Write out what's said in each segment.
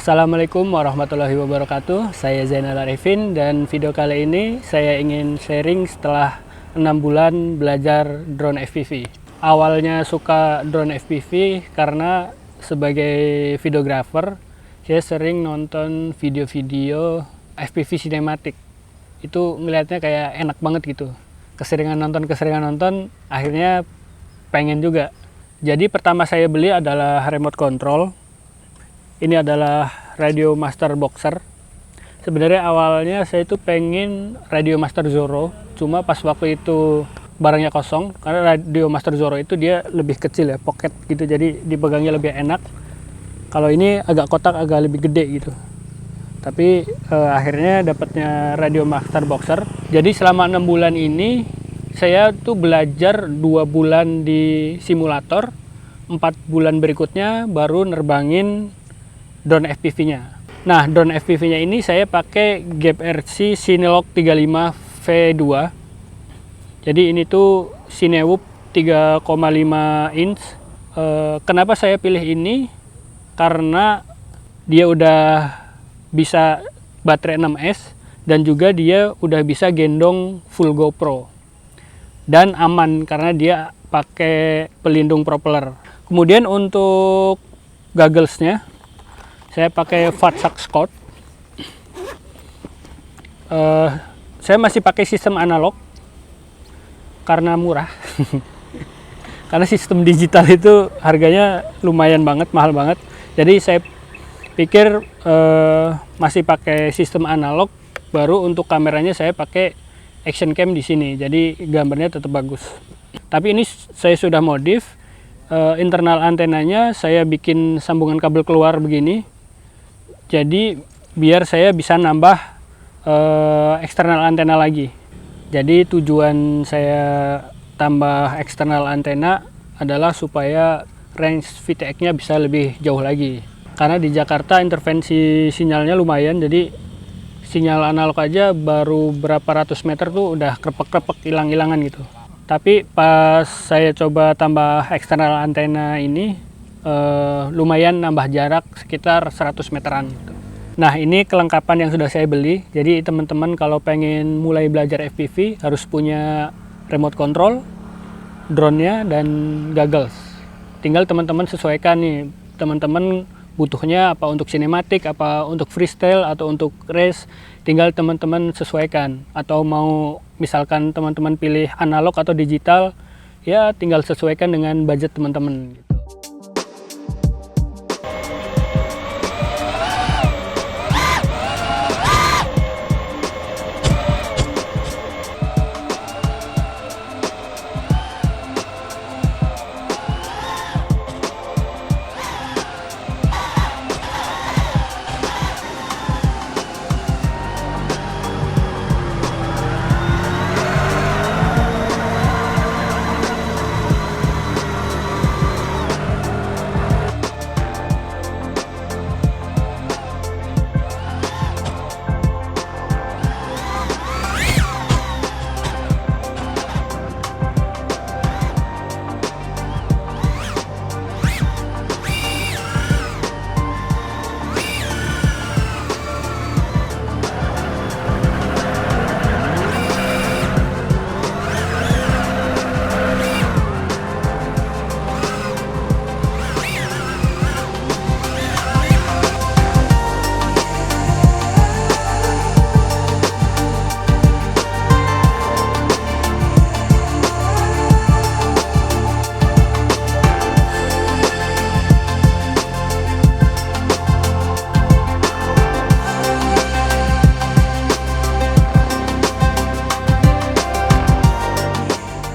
Assalamualaikum warahmatullahi wabarakatuh. Saya Zainal Arifin dan video kali ini saya ingin sharing setelah 6 bulan belajar drone FPV. Awalnya suka drone FPV karena sebagai videographer saya sering nonton video-video FPV sinematik. Itu ngelihatnya kayak enak banget gitu. Keseringan nonton, akhirnya pengen juga. Jadi pertama saya beli adalah remote control. Ini adalah Radio Master Boxer. Sebenarnya awalnya saya itu pengen Radio Master Zorro, cuma pas waktu itu barangnya kosong, karena Radio Master Zorro itu dia lebih kecil ya, pocket gitu, jadi dipegangnya lebih enak. Kalau ini agak kotak, agak lebih gede gitu. Tapi akhirnya dapatnya Radio Master Boxer. Jadi selama 6 bulan ini saya tuh belajar 2 bulan di simulator, 4 bulan berikutnya baru nerbangin drone FPV-nya. Nah, drone FPV-nya ini saya pakai Gap RC Cinelog 35 V2. Jadi ini tuh Cinewoop 3,5 inch. Kenapa saya pilih ini? Karena dia udah bisa baterai 6S dan juga dia udah bisa gendong full GoPro. Dan aman karena dia pakai pelindung propeller. Kemudian untuk gogglesnya saya pakai Fatsak Scout. Saya masih pakai sistem analog karena murah. Karena sistem digital itu harganya lumayan banget, mahal banget. Jadi saya pikir masih pakai sistem analog. Baru untuk kameranya saya pakai action cam di sini. Jadi gambarnya tetap bagus. Tapi ini saya sudah modif. Internal antenanya saya bikin sambungan kabel keluar begini. Jadi biar saya bisa nambah eksternal antena lagi. Jadi tujuan saya tambah eksternal antena adalah supaya range VTX-nya bisa lebih jauh lagi. Karena di Jakarta intervensi sinyalnya lumayan, jadi sinyal analog aja baru berapa ratus meter tuh udah krepek-krepek, hilang-hilangan gitu. Tapi pas saya coba tambah eksternal antena ini, lumayan nambah jarak sekitar 100 meteran gitu. Nah, ini kelengkapan yang sudah saya beli. Jadi teman-teman kalau pengen mulai belajar FPV harus punya remote control, drone-nya, dan goggles. Tinggal teman-teman sesuaikan nih, teman-teman butuhnya apa untuk sinematik, apa untuk freestyle, atau untuk race. Tinggal teman-teman sesuaikan. Atau mau misalkan teman-teman pilih analog atau digital, ya tinggal sesuaikan dengan budget teman-teman gitu.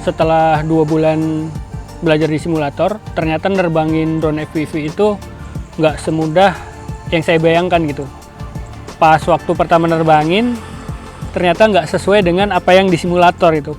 Setelah 2 bulan belajar di simulator, ternyata nerbangin drone FPV itu nggak semudah yang saya bayangkan gitu. Pas waktu pertama nerbangin, ternyata nggak sesuai dengan apa yang di simulator itu.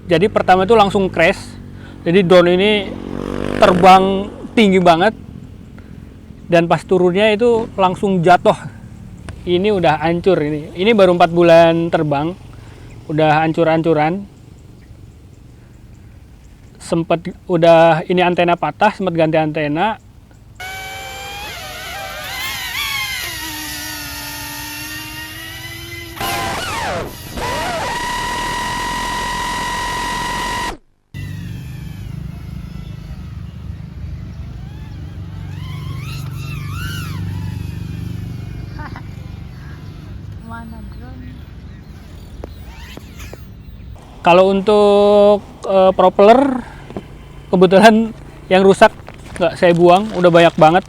Jadi pertama itu langsung crash. Jadi drone ini terbang tinggi banget dan pas turunnya itu langsung jatuh. Ini udah hancur ini. Ini baru 4 bulan terbang, udah hancur-hancuran. Sempet udah ini antena patah, sempet ganti antena. Mana drone? Kalau untuk propeller, kebetulan yang rusak nggak saya buang, udah banyak banget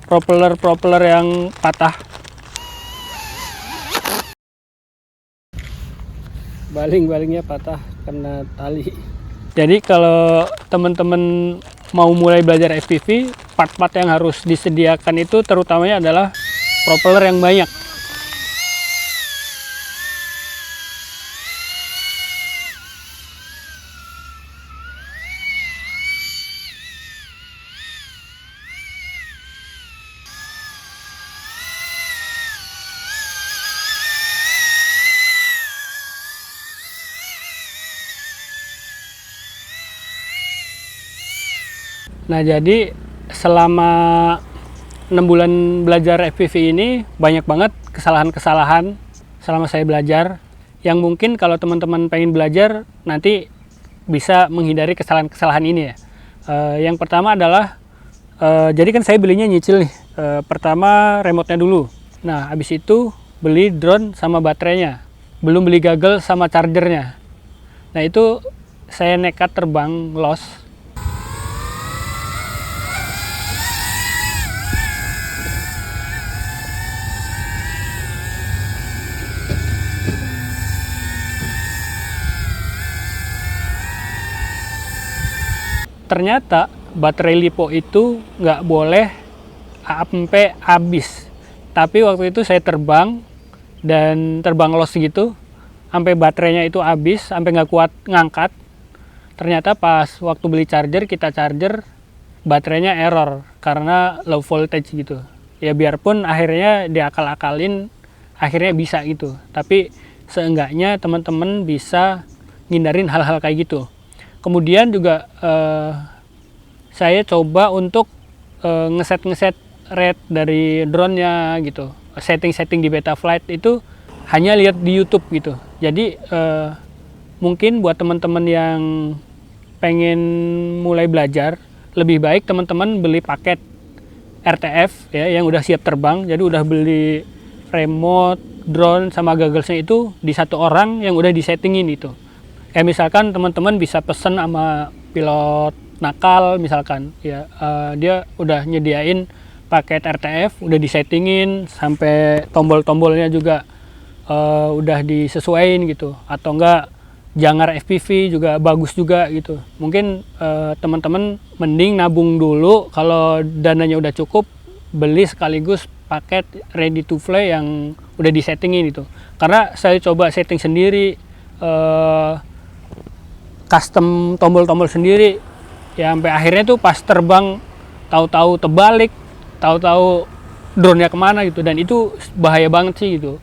propeller yang patah. Baling-balingnya patah kena tali. Jadi kalau teman-teman mau mulai belajar FPV, part-part yang harus disediakan itu terutamanya adalah propeller yang banyak. Nah, jadi selama 6 bulan belajar FPV ini banyak banget kesalahan-kesalahan selama saya belajar yang mungkin kalau teman-teman pengen belajar nanti bisa menghindari kesalahan-kesalahan ini ya. Yang pertama adalah jadi kan saya belinya nyicil nih. Pertama remote-nya dulu. Nah, habis itu beli drone sama baterainya. Belum beli goggle sama chargernya. Nah, itu saya nekat terbang lost. Ternyata baterai lipo itu nggak boleh sampai habis. Tapi waktu itu saya terbang dan terbang los gitu, sampai baterainya itu habis, sampai nggak kuat ngangkat. Ternyata pas waktu beli charger, kita charger, baterainya error karena low voltage gitu. Ya biarpun akhirnya diakal-akalin, akhirnya bisa gitu. Tapi seenggaknya teman-teman bisa ngindarin hal-hal kayak gitu. Kemudian juga saya coba untuk ngeset rate dari drone-nya gitu. Setting-setting di Betaflight itu hanya lihat di YouTube gitu. Jadi mungkin buat teman-teman yang pengen mulai belajar, lebih baik teman-teman beli paket RTF ya yang udah siap terbang. Jadi udah beli remote, drone sama gogglesnya itu di satu orang yang udah disettingin itu. Kayak misalkan teman-teman bisa pesen sama pilot nakal misalkan ya, dia udah nyediain paket RTF, udah disettingin sampai tombol-tombolnya juga udah disesuaiin gitu. Atau enggak Jangar FPV juga bagus juga gitu. Mungkin teman-teman mending nabung dulu, kalau dananya udah cukup beli sekaligus paket ready to fly yang udah disettingin itu. Karena saya coba setting sendiri, custom tombol-tombol sendiri ya, sampai akhirnya tuh pas terbang tahu-tahu terbalik, tahu-tahu drone-nya kemana gitu, dan itu bahaya banget sih gitu.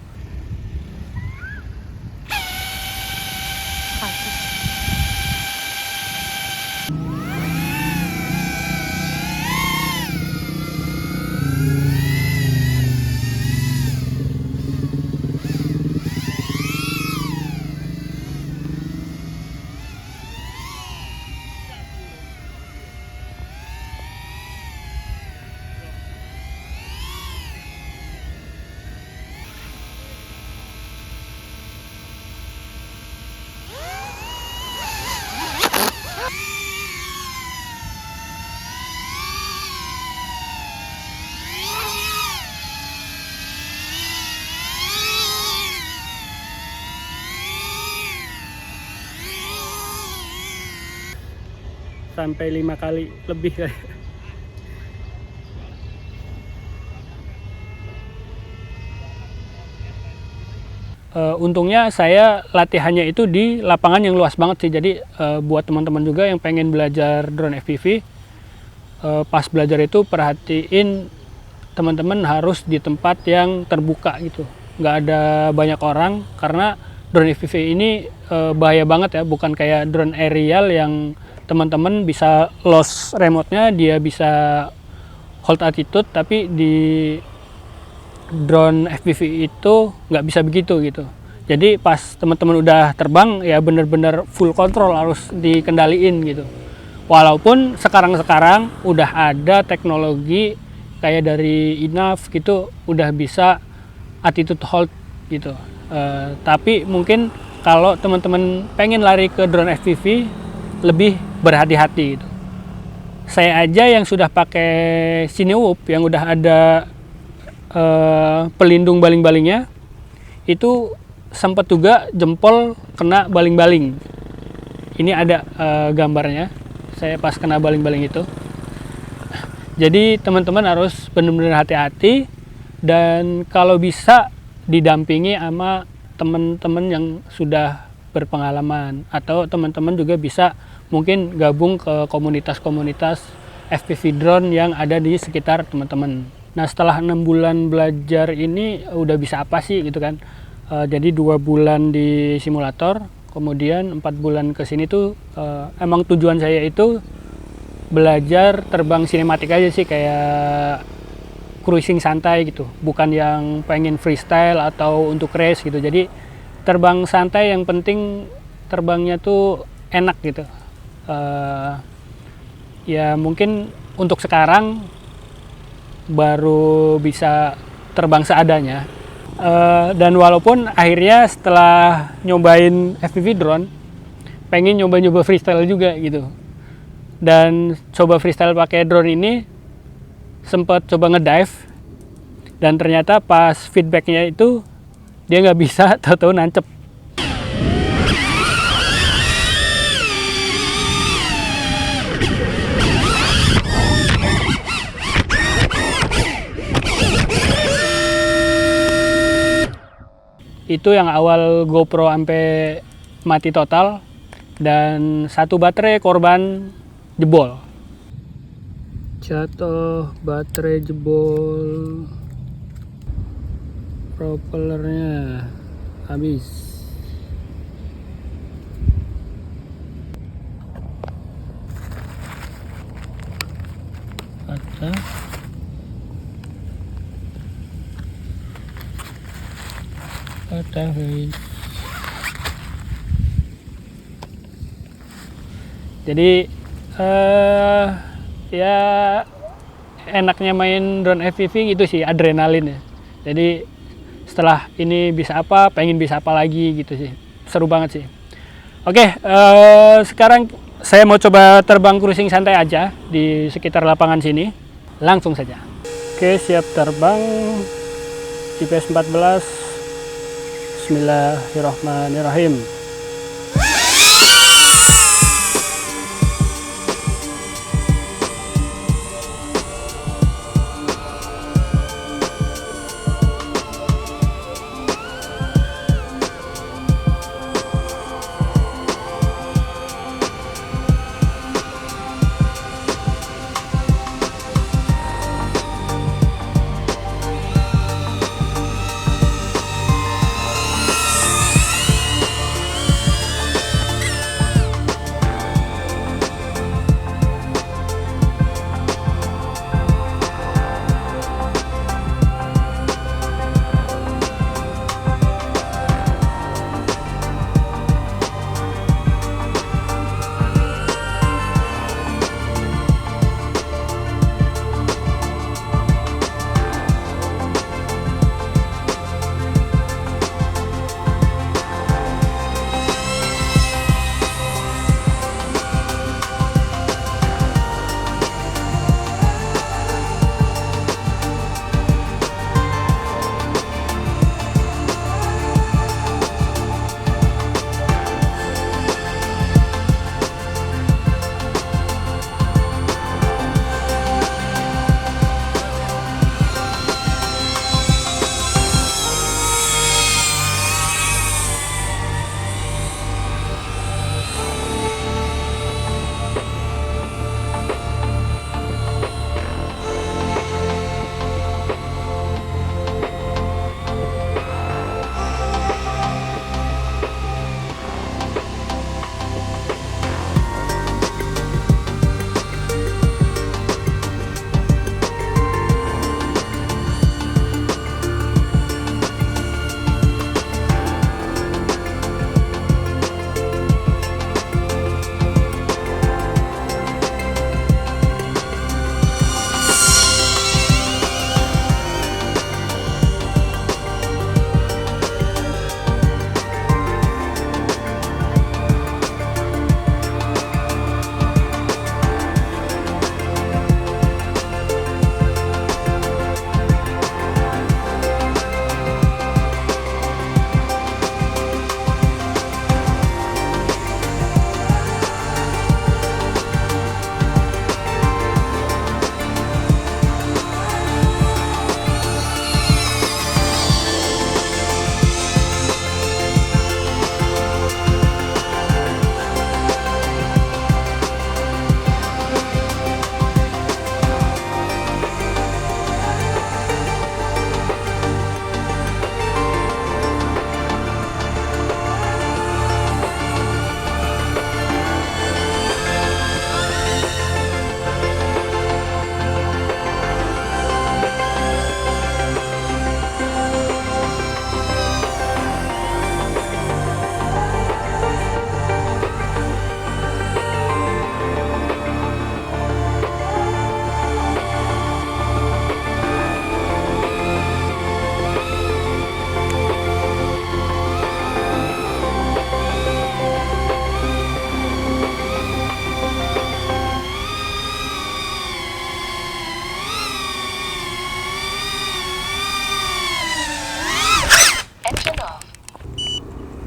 Sampai 5 kali lebih kali. Untungnya saya latihannya itu di lapangan yang luas banget sih. Jadi buat teman-teman juga yang pengen belajar drone FPV, pas belajar itu perhatiin teman-teman harus di tempat yang terbuka gitu, nggak ada banyak orang, karena drone FPV ini bahaya banget ya, bukan kayak drone aerial yang teman-teman bisa lost remote-nya, dia bisa hold altitude, tapi di drone FPV itu nggak bisa begitu gitu. Jadi pas teman-teman udah terbang ya bener-bener full control, harus dikendaliin gitu. Walaupun sekarang udah ada teknologi kayak dari INAV gitu, udah bisa attitude hold gitu. Tapi mungkin kalau teman-teman pengen lari ke drone FPV, lebih berhati-hati gitu. Saya aja yang sudah pakai Cinewoop yang udah ada pelindung baling-balingnya, itu sempat juga jempol kena baling-baling. Ini ada gambarnya saya pas kena baling-baling itu. Jadi teman-teman harus benar-benar hati-hati, dan kalau bisa didampingi sama teman-teman yang sudah berpengalaman, atau teman-teman juga bisa mungkin gabung ke komunitas-komunitas FPV drone yang ada di sekitar teman-teman. Nah, setelah 6 bulan belajar ini udah bisa apa sih gitu kan. Jadi 2 bulan di simulator, kemudian 4 bulan ke sini tuh emang tujuan saya itu belajar terbang sinematik aja sih, kayak cruising santai gitu, bukan yang pengen freestyle atau untuk race gitu. Jadi terbang santai, yang penting terbangnya tuh enak gitu. Ya mungkin untuk sekarang baru bisa terbang seadanya. Dan walaupun akhirnya setelah nyobain FPV drone, pengen nyoba-nyoba freestyle juga gitu. Dan coba freestyle pakai drone ini, sempat coba ngedive, dan ternyata pas feedbacknya itu dia nggak bisa, tahu-tahu nancep. Itu yang awal GoPro sampai mati total, dan satu baterai korban jebol. Jatuh, baterai jebol, propellernya habis. Patah. Patah guys. Jadi ya enaknya main drone FPV gitu sih, adrenalin ya. Jadi setelah ini bisa apa, pengen bisa apa lagi gitu sih. Seru banget sih. Oke, sekarang saya mau coba terbang cruising santai aja di sekitar lapangan sini. Langsung saja. Oke, siap terbang. GPS 14. Bismillahirrahmanirrahim.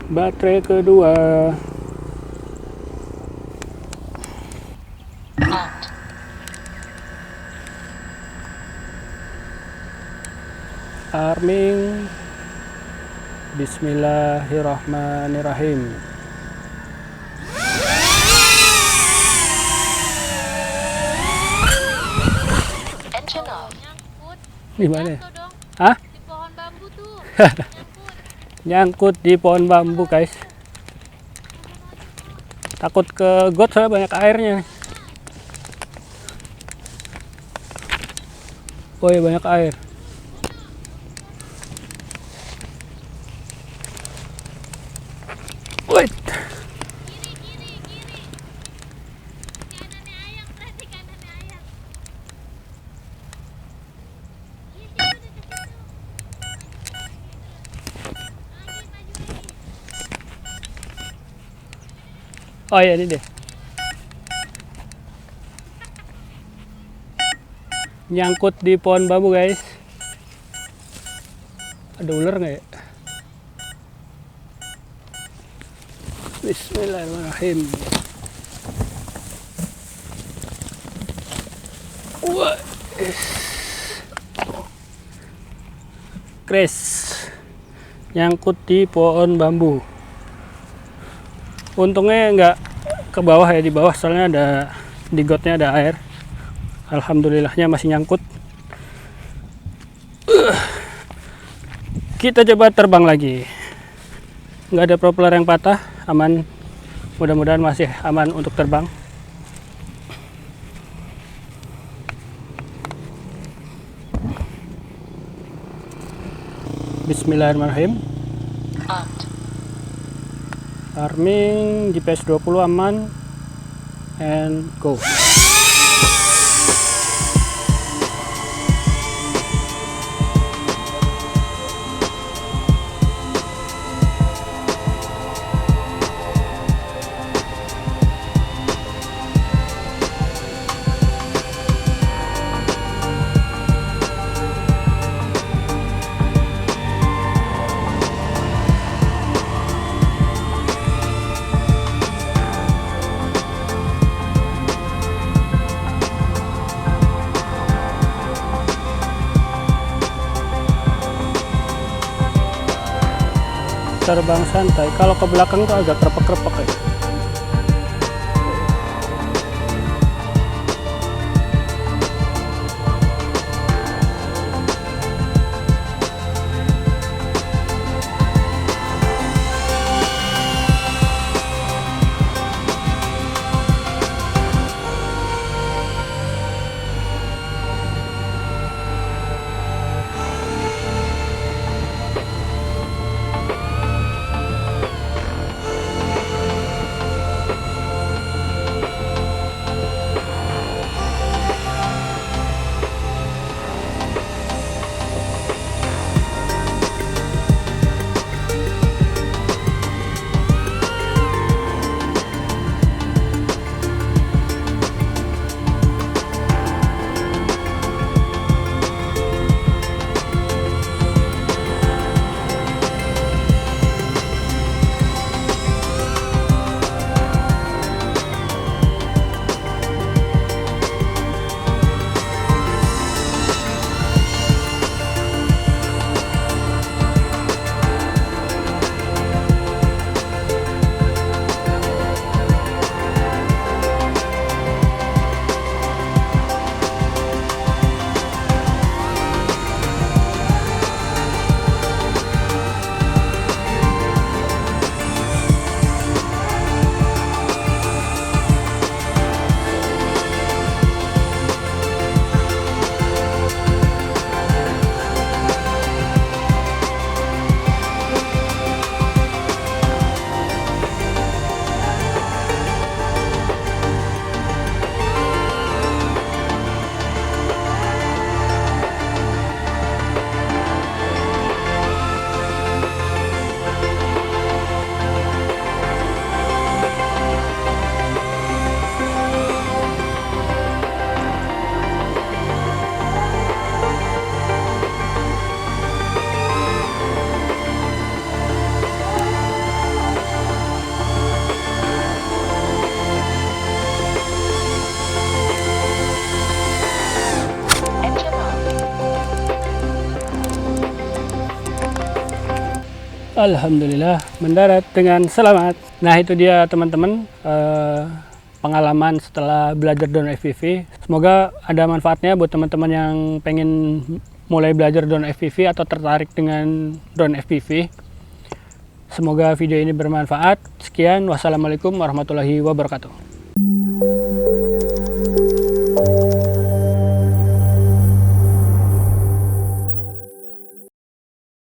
Baterai kedua. Arming. Bismillahirrahmanirrahim. Engine off. Nyangkut. Di mana? Jatuh dong. Hah? Di pohon bambu tuh. Nyangkut di pohon bambu, guys. Takut ke got soalnya banyak airnya. Oh ya, banyak air. Wait. Kiri, kiri, kiri. Kanannya ayam, berarti kanannya ayam. Iya, situ, udah ke situ. Lagi, maju lagi. Oh ya, ini deh. Nyangkut di pohon bambu, guys. Ada ular nggak ya? Bismillahirrahmanirrahim. Wah, crash. Nyangkut di pohon bambu. Untungnya nggak ke bawah ya, di bawah soalnya ada di gotnya ada air. Alhamdulillahnya masih nyangkut. Kita coba terbang lagi. Nggak ada propeller yang patah, aman. Mudah-mudahan masih aman untuk terbang. Bismillahirrahmanirrahim. Arming, GPS 20 aman, and go. Terbang santai. Kalau ke belakang tuh agak krepek-krepek ya. Alhamdulillah mendarat dengan selamat. Nah itu dia teman-teman pengalaman setelah belajar drone FPV. Semoga ada manfaatnya buat teman-teman yang pengen mulai belajar drone FPV atau tertarik dengan drone FPV. Semoga video ini bermanfaat. Sekian, wassalamualaikum warahmatullahi wabarakatuh.